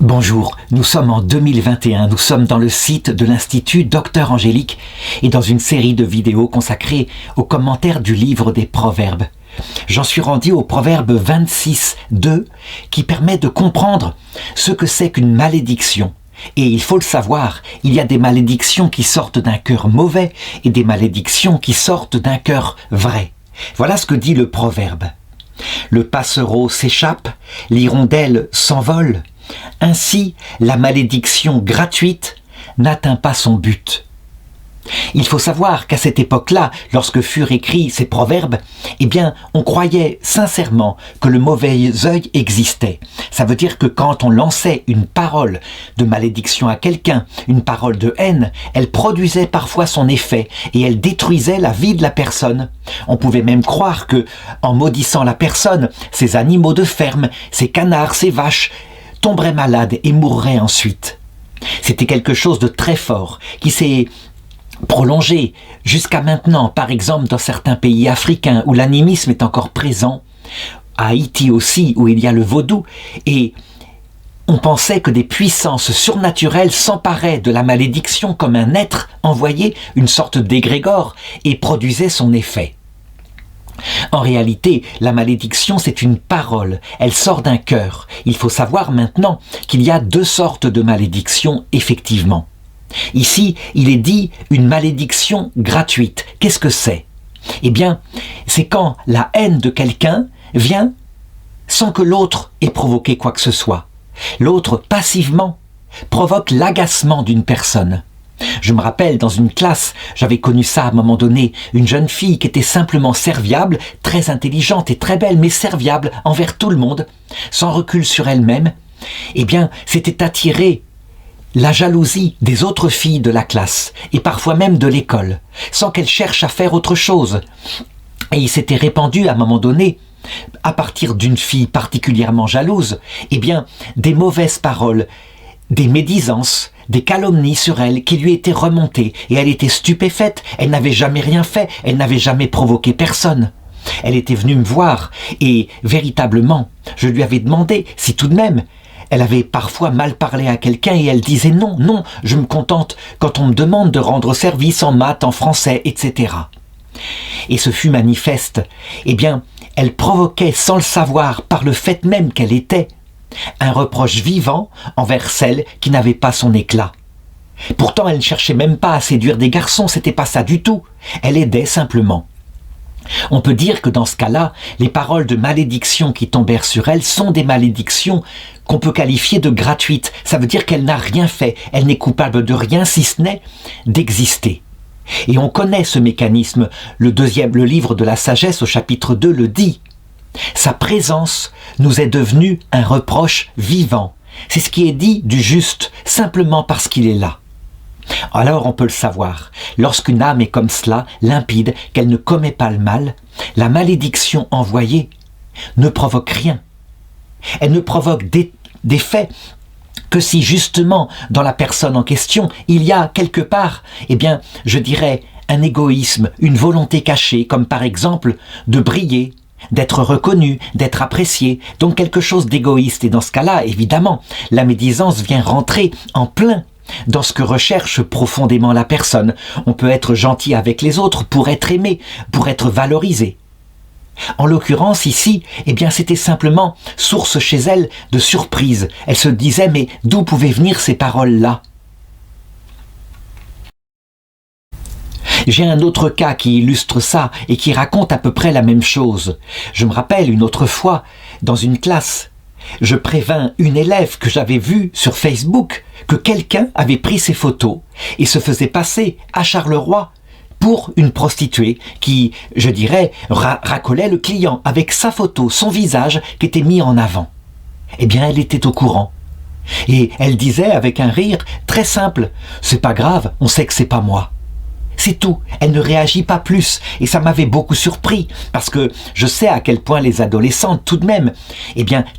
Bonjour, nous sommes en 2021, nous sommes dans le site de l'Institut Docteur Angélique et dans une série de vidéos consacrées aux commentaires du livre des Proverbes. J'en suis rendu au proverbe 26:2 qui permet de comprendre ce que c'est qu'une malédiction. Et il faut le savoir, il y a des malédictions qui sortent d'un cœur mauvais et des malédictions qui sortent d'un cœur vrai. Voilà ce que dit le proverbe. Le passereau s'échappe, l'hirondelle s'envole. Ainsi, la malédiction gratuite n'atteint pas son but. Il faut savoir qu'à cette époque-là, lorsque furent écrits ces proverbes, on croyait sincèrement que le mauvais œil existait. Ça veut dire que quand on lançait une parole de malédiction à quelqu'un, une parole de haine, elle produisait parfois son effet et elle détruisait la vie de la personne. On pouvait même croire que, en maudissant la personne, ces animaux de ferme, ces canards, ces vaches, tomberaient malades et mourraient ensuite. C'était quelque chose de très fort qui s'est prolongé jusqu'à maintenant, par exemple dans certains pays africains où l'animisme est encore présent, à Haïti aussi où il y a le vaudou, et on pensait que des puissances surnaturelles s'emparaient de la malédiction comme un être envoyé, une sorte d'égrégore, et produisait son effet. En réalité, la malédiction, c'est une parole, elle sort d'un cœur. Il faut savoir maintenant qu'il y a deux sortes de malédiction, effectivement. Ici, il est dit une malédiction gratuite. Qu'est-ce que c'est ? C'est quand la haine de quelqu'un vient sans que l'autre ait provoqué quoi que ce soit. L'autre, passivement, provoque l'agacement d'une personne. Je me rappelle, dans une classe, j'avais connu ça à un moment donné, une jeune fille qui était simplement serviable, très intelligente et très belle, mais serviable envers tout le monde, sans recul sur elle-même. C'était attirer la jalousie des autres filles de la classe, et parfois même de l'école, sans qu'elle cherche à faire autre chose. Et il s'était répandu à un moment donné, à partir d'une fille particulièrement jalouse, des mauvaises paroles, des médisances, des calomnies sur elle qui lui étaient remontées, et elle était stupéfaite, elle n'avait jamais rien fait, elle n'avait jamais provoqué personne. Elle était venue me voir, et véritablement, je lui avais demandé si tout de même, elle avait parfois mal parlé à quelqu'un et elle disait non, je me contente quand on me demande de rendre service en maths, en français, etc. Et ce fut manifeste. Elle provoquait sans le savoir, par le fait même qu'elle était, un reproche vivant envers celle qui n'avait pas son éclat. Pourtant, elle ne cherchait même pas à séduire des garçons, c'était pas ça du tout. Elle aidait simplement. On peut dire que dans ce cas-là, les paroles de malédiction qui tombèrent sur elle sont des malédictions qu'on peut qualifier de gratuites. Ça veut dire qu'elle n'a rien fait, elle n'est coupable de rien si ce n'est d'exister. Et on connaît ce mécanisme, le livre de la sagesse au chapitre 2 le dit. Sa présence nous est devenue un reproche vivant. C'est ce qui est dit du juste, simplement parce qu'il est là. Alors on peut le savoir, lorsqu'une âme est comme cela, limpide, qu'elle ne commet pas le mal, la malédiction envoyée ne provoque rien. Elle ne provoque des faits que si justement dans la personne en question, il y a quelque part, je dirais, un égoïsme, une volonté cachée, comme par exemple de briller, d'être reconnu, d'être apprécié, donc quelque chose d'égoïste. Et dans ce cas-là, évidemment, la médisance vient rentrer en plein dans ce que recherche profondément la personne. On peut être gentil avec les autres pour être aimé, pour être valorisé. En l'occurrence ici, c'était simplement source chez elle de surprise. Elle se disait, mais d'où pouvaient venir ces paroles-là ? J'ai un autre cas qui illustre ça et qui raconte à peu près la même chose. Je me rappelle une autre fois, dans une classe, je prévins une élève que j'avais vue sur Facebook que quelqu'un avait pris ses photos et se faisait passer à Charleroi pour une prostituée qui, je dirais, racolait le client avec sa photo, son visage qui était mis en avant. Elle était au courant. Et elle disait avec un rire très simple, « C'est pas grave, on sait que c'est pas moi. » C'est tout, elle ne réagit pas plus. Et ça m'avait beaucoup surpris, parce que je sais à quel point les adolescentes, tout de même,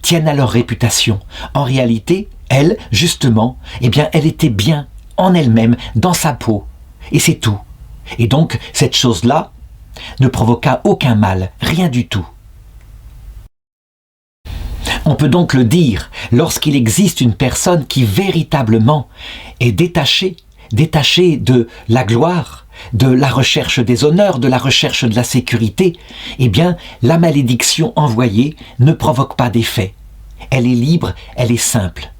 tiennent à leur réputation. En réalité, elle, justement, elle était bien en elle-même, dans sa peau. Et c'est tout. Et donc, cette chose-là ne provoqua aucun mal, rien du tout. On peut donc le dire lorsqu'il existe une personne qui véritablement est détachée de la gloire, de la recherche des honneurs, de la recherche de la sécurité, eh bien, la malédiction envoyée ne provoque pas d'effet. Elle est libre, elle est simple.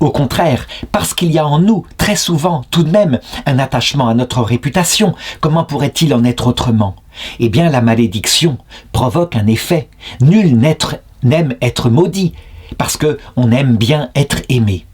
Au contraire, parce qu'il y a en nous, très souvent, tout de même, un attachement à notre réputation, comment pourrait-il en être autrement? Eh bien, la malédiction provoque un effet. Nul n'aime être maudit, parce qu'on aime bien être aimé.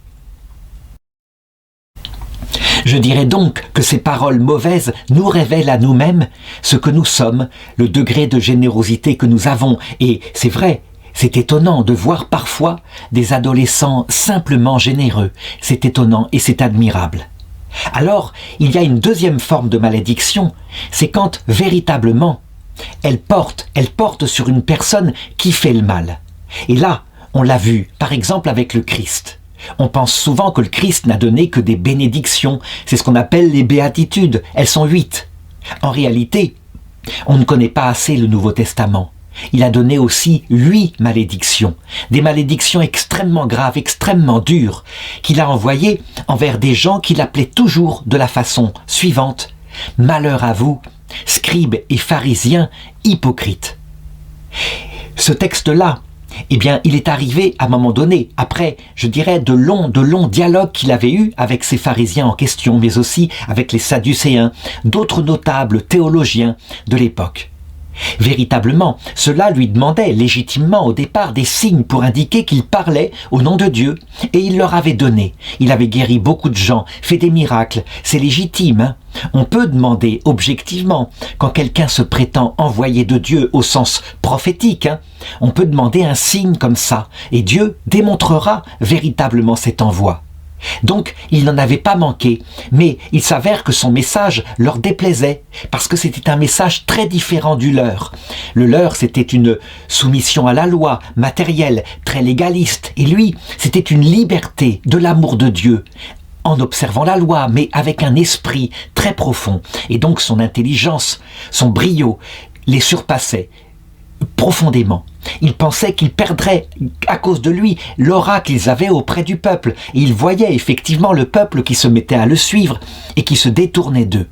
Je dirais donc que ces paroles mauvaises nous révèlent à nous-mêmes ce que nous sommes, le degré de générosité que nous avons. Et c'est vrai, c'est étonnant de voir parfois des adolescents simplement généreux. C'est étonnant et c'est admirable. Alors, il y a une deuxième forme de malédiction, c'est quand véritablement elle porte sur une personne qui fait le mal. Et là, on l'a vu, par exemple avec le Christ. On pense souvent que le Christ n'a donné que des bénédictions, c'est ce qu'on appelle les béatitudes, elles sont 8. En réalité, on ne connaît pas assez le Nouveau Testament. Il a donné aussi 8 malédictions, des malédictions extrêmement graves, extrêmement dures, qu'il a envoyées envers des gens qu'il appelait toujours de la façon suivante: « Malheur à vous, scribes et pharisiens hypocrites ». Ce texte-là, eh bien, il est arrivé à un moment donné, après, je dirais, de longs dialogues qu'il avait eus avec ces pharisiens en question, mais aussi avec les sadducéens, d'autres notables théologiens de l'époque. Véritablement, cela lui demandait légitimement au départ des signes pour indiquer qu'il parlait au nom de Dieu, et il leur avait donné. Il avait guéri beaucoup de gens, fait des miracles, c'est légitime, hein? On peut demander objectivement, quand quelqu'un se prétend envoyé de Dieu au sens prophétique, hein, on peut demander un signe comme ça, et Dieu démontrera véritablement cet envoi. Donc, il n'en avait pas manqué, mais il s'avère que son message leur déplaisait, parce que c'était un message très différent du leur. Le leur, c'était une soumission à la loi, matérielle, très légaliste, et lui, c'était une liberté de l'amour de Dieu, en observant la loi, mais avec un esprit très profond. Et donc son intelligence, son brio, les surpassait profondément. Ils pensaient qu'ils perdraient à cause de lui l'aura qu'ils avaient auprès du peuple. Et ils voyaient effectivement le peuple qui se mettait à le suivre et qui se détournait d'eux.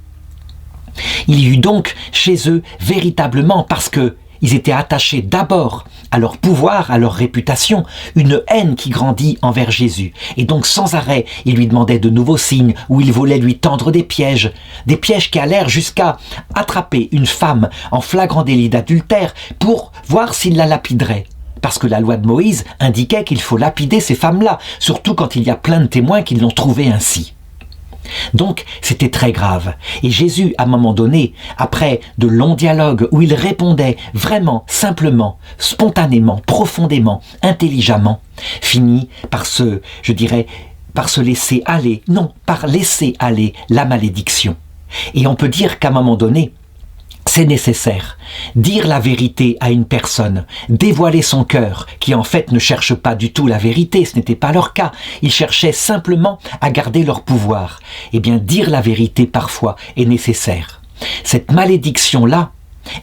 Il y eut donc chez eux véritablement, parce que ils étaient attachés d'abord à leur pouvoir, à leur réputation, une haine qui grandit envers Jésus. Et donc sans arrêt, ils lui demandaient de nouveaux signes, ou ils voulaient lui tendre des pièges qui allèrent jusqu'à attraper une femme en flagrant délit d'adultère pour voir s'il la lapiderait. Parce que la loi de Moïse indiquait qu'il faut lapider ces femmes-là, surtout quand il y a plein de témoins qui l'ont trouvé ainsi. Donc, c'était très grave. Et Jésus, à un moment donné, après de longs dialogues où il répondait vraiment, simplement, spontanément, profondément, intelligemment, finit par par laisser aller la malédiction. Et on peut dire qu'à un moment donné, c'est nécessaire. Dire la vérité à une personne, dévoiler son cœur, qui en fait ne cherche pas du tout la vérité, ce n'était pas leur cas, ils cherchaient simplement à garder leur pouvoir. Eh bien, dire la vérité parfois est nécessaire. Cette malédiction-là,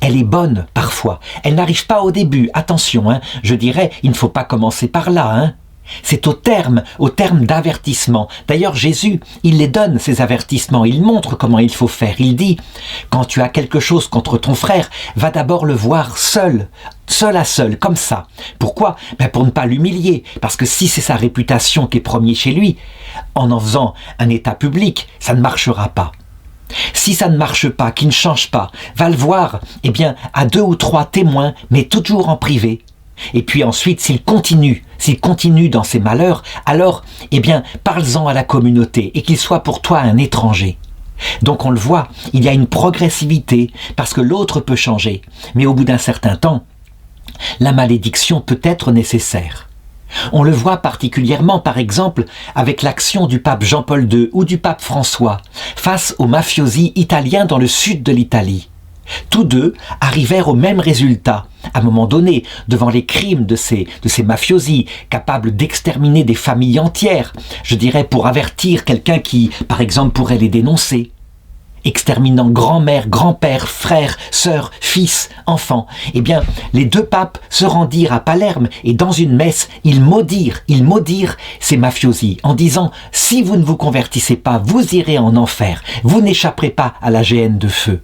elle est bonne parfois, elle n'arrive pas au début, attention, hein, je dirais, il ne faut pas commencer par là, hein. C'est au terme d'avertissement. D'ailleurs, Jésus, il les donne, ces avertissements. Il montre comment il faut faire. Il dit, quand tu as quelque chose contre ton frère, va d'abord le voir seul à seul, comme ça. Pourquoi? Pour ne pas l'humilier. Parce que si c'est sa réputation qui est premier chez lui, en faisant un état public, ça ne marchera pas. Si ça ne marche pas, qu'il ne change pas, va le voir, à 2 ou 3 témoins, mais toujours en privé. Et puis ensuite, s'il continue dans ses malheurs, alors, parle-en à la communauté et qu'il soit pour toi un étranger. Donc on le voit, il y a une progressivité parce que l'autre peut changer. Mais au bout d'un certain temps, la malédiction peut être nécessaire. On le voit particulièrement, par exemple, avec l'action du pape Jean-Paul II ou du pape François face aux mafiosi italiens dans le sud de l'Italie. Tous deux arrivèrent au même résultat, à un moment donné, devant les crimes de ces mafiosi, capables d'exterminer des familles entières, je dirais pour avertir quelqu'un qui, par exemple, pourrait les dénoncer. exterminant grand-mère, grand-père, frère, sœur, fils, enfants. Eh bien, les deux papes se rendirent à Palerme et dans une messe, ils maudirent ces mafiosi en disant « Si vous ne vous convertissez pas, vous irez en enfer, vous n'échapperez pas à la géhenne de feu ».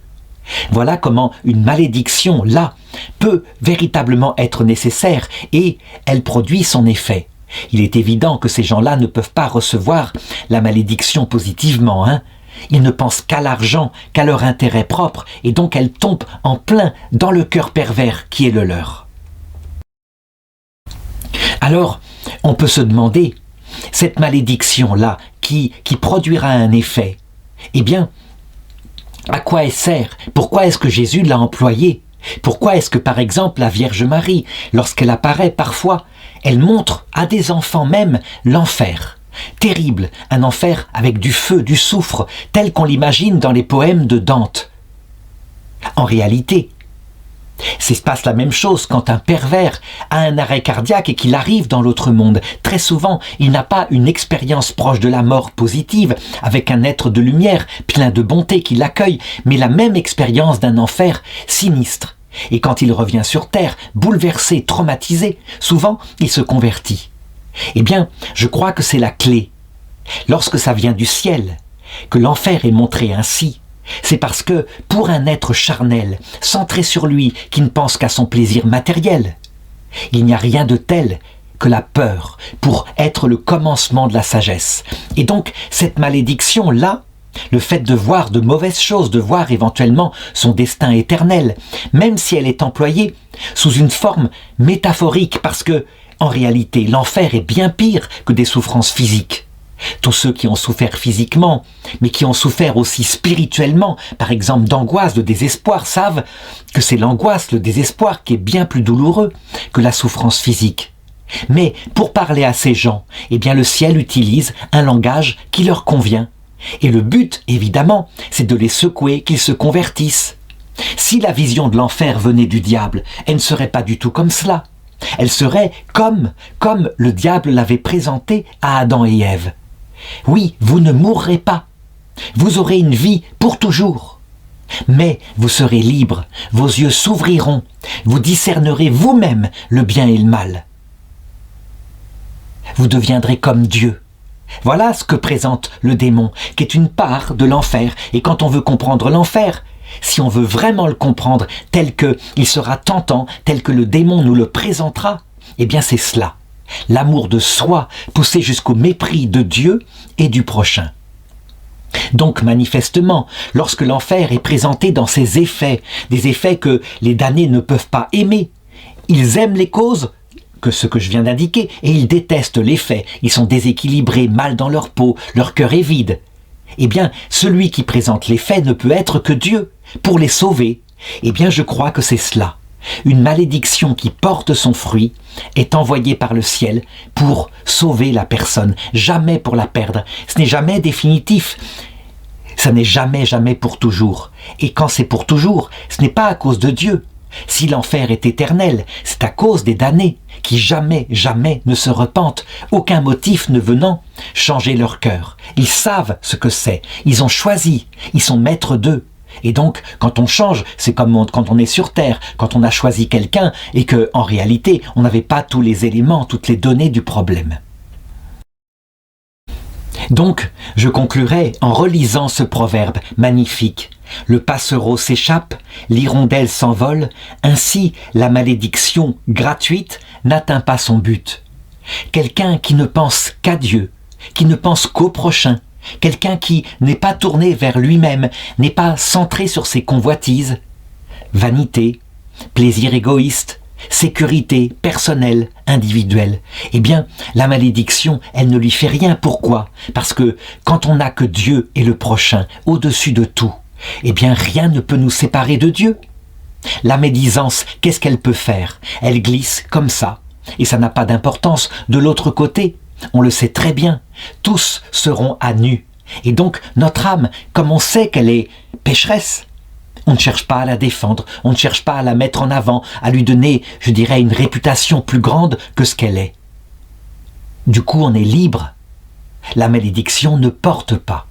Voilà comment une malédiction, là, peut véritablement être nécessaire et elle produit son effet. Il est évident que ces gens-là ne peuvent pas recevoir la malédiction positivement, hein. Ils ne pensent qu'à l'argent, qu'à leur intérêt propre, et donc elle tombe en plein dans le cœur pervers qui est le leur. Alors, on peut se demander, cette malédiction-là, qui produira un effet, eh bien, à quoi elle sert? Pourquoi est-ce que Jésus l'a employée? Pourquoi est-ce que, par exemple, la Vierge Marie, lorsqu'elle apparaît parfois, elle montre à des enfants même l'enfer? Terrible, un enfer avec du feu, du soufre, tel qu'on l'imagine dans les poèmes de Dante. En réalité, il se passe la même chose quand un pervers a un arrêt cardiaque et qu'il arrive dans l'autre monde. Très souvent, il n'a pas une expérience proche de la mort positive, avec un être de lumière, plein de bonté qui l'accueille, mais la même expérience d'un enfer sinistre. Et quand il revient sur Terre, bouleversé, traumatisé, souvent il se convertit. Eh bien, je crois que c'est la clé. Lorsque ça vient du ciel, que l'enfer est montré ainsi, c'est parce que, pour un être charnel, centré sur lui, qui ne pense qu'à son plaisir matériel, il n'y a rien de tel que la peur pour être le commencement de la sagesse. Et donc, cette malédiction-là, le fait de voir de mauvaises choses, de voir éventuellement son destin éternel, même si elle est employée sous une forme métaphorique, parce que, en réalité, l'enfer est bien pire que des souffrances physiques. Tous ceux qui ont souffert physiquement, mais qui ont souffert aussi spirituellement, par exemple d'angoisse, de désespoir, savent que c'est l'angoisse, le désespoir qui est bien plus douloureux que la souffrance physique. Mais pour parler à ces gens, eh bien le ciel utilise un langage qui leur convient. Et le but, évidemment, c'est de les secouer, qu'ils se convertissent. Si la vision de l'enfer venait du diable, elle ne serait pas du tout comme cela. Elle serait comme le diable l'avait présenté à Adam et Ève. Oui, vous ne mourrez pas. Vous aurez une vie pour toujours. Mais vous serez libre, vos yeux s'ouvriront, vous discernerez vous-même le bien et le mal. Vous deviendrez comme Dieu. Voilà ce que présente le démon, qui est une part de l'enfer. Et quand on veut comprendre l'enfer, si on veut vraiment le comprendre tel qu'il sera tentant, tel que le démon nous le présentera, eh bien c'est cela. L'amour de soi poussé jusqu'au mépris de Dieu et du prochain. Donc manifestement, lorsque l'enfer est présenté dans ses effets, des effets que les damnés ne peuvent pas aimer, ils aiment les causes, que ce que je viens d'indiquer, et ils détestent l'effet. Ils sont déséquilibrés, mal dans leur peau, leur cœur est vide. Eh bien, celui qui présente les faits ne peut être que Dieu, pour les sauver. Eh bien, je crois que c'est cela. Une malédiction qui porte son fruit est envoyée par le ciel pour sauver la personne, jamais pour la perdre. Ce n'est jamais définitif. Ça n'est jamais pour toujours. Et quand c'est pour toujours, ce n'est pas à cause de Dieu. Si l'enfer est éternel, c'est à cause des damnés qui jamais ne se repentent, aucun motif ne venant changer leur cœur. Ils savent ce que c'est, ils ont choisi, ils sont maîtres d'eux. Et donc, quand on change, c'est comme quand on est sur Terre, quand on a choisi quelqu'un et que, en réalité, on n'avait pas tous les éléments, toutes les données du problème. Donc, je conclurai en relisant ce proverbe magnifique. Le passereau s'échappe, l'hirondelle s'envole, ainsi la malédiction gratuite n'atteint pas son but. Quelqu'un qui ne pense qu'à Dieu, qui ne pense qu'au prochain, quelqu'un qui n'est pas tourné vers lui-même, n'est pas centré sur ses convoitises, vanité, plaisir égoïste, sécurité personnelle, individuelle, eh bien, la malédiction, elle ne lui fait rien. Pourquoi? Parce que quand on n'a que Dieu et le prochain au-dessus de tout, eh bien, rien ne peut nous séparer de Dieu. La médisance, qu'est-ce qu'elle peut faire? Elle glisse comme ça, et ça n'a pas d'importance. De l'autre côté, on le sait très bien, tous seront à nu. Et donc, notre âme, comme on sait qu'elle est pécheresse, on ne cherche pas à la défendre, on ne cherche pas à la mettre en avant, à lui donner, je dirais, une réputation plus grande que ce qu'elle est. Du coup, on est libre. La malédiction ne porte pas.